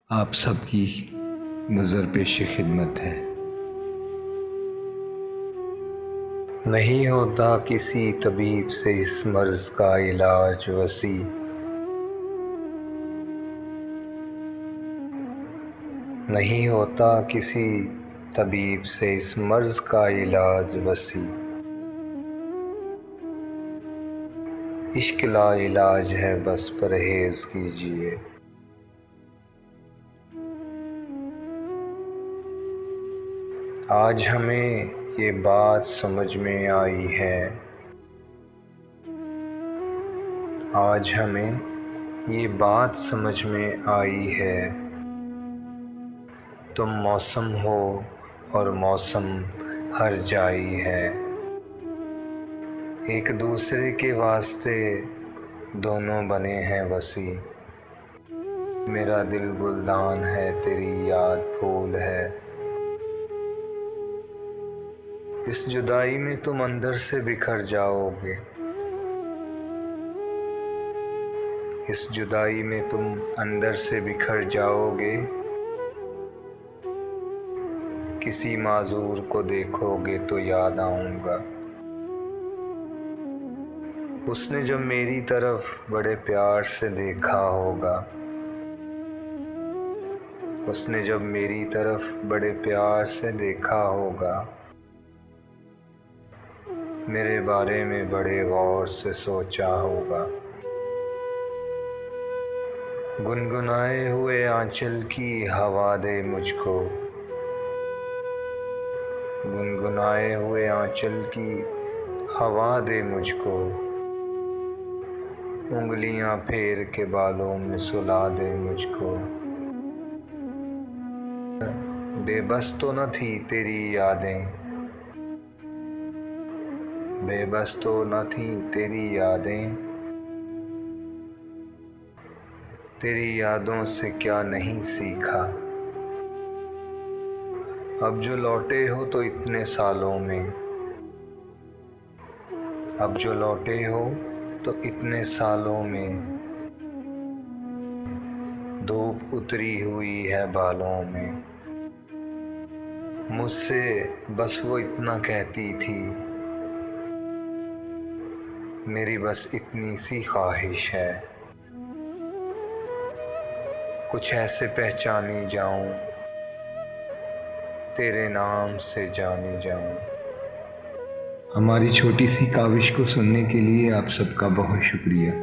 आप सबकी नज़र पेश खिदमत है। नहीं होता किसी तबीब से इस मर्ज़ का इलाज वसी, नहीं होता किसी तबीब से इस मर्ज़ का इलाज वसी। इश्क ला इलाज है बस परहेज़ कीजिए। आज हमें ये बात समझ में आई है, आज हमें ये बात समझ में आई है, तुम मौसम हो और मौसम हर जाई है। एक दूसरे के वास्ते दोनों बने हैं वसी, मेरा दिल गुलदान है तेरी याद फूल है। इस जुदाई में तुम अंदर से बिखर जाओगे, इस जुदाई में तुम अंदर से बिखर जाओगे। किसी माजूर को देखोगे तो याद आऊँगा, उसने जब मेरी तरफ बड़े प्यार से देखा होगा, उसने जब मेरी तरफ बड़े प्यार से देखा होगा। मेरे बारे में बड़े गौर से सोचा होगा। गुनगुनाए हुए आंचल की हवा दे मुझको, गुनगुनाए हुए आंचल की हवा दे मुझको। उंगलियां फेर के बालों में सुला दे मुझको। बेबस तो न थी तेरी यादें, बेबस तो न थी तेरी यादें। तेरी यादों से क्या नहीं सीखा। अब जो लौटे हो तो इतने सालों में, अब जो लौटे हो तो इतने सालों में। धूप उतरी हुई है बालों में। मुझसे बस वो इतना कहती थी, मेरी बस इतनी सी ख्वाहिश है, कुछ ऐसे पहचानी जाऊं, तेरे नाम से जानी जाऊं। हमारी छोटी सी काविश को सुनने के लिए आप सबका बहुत शुक्रिया।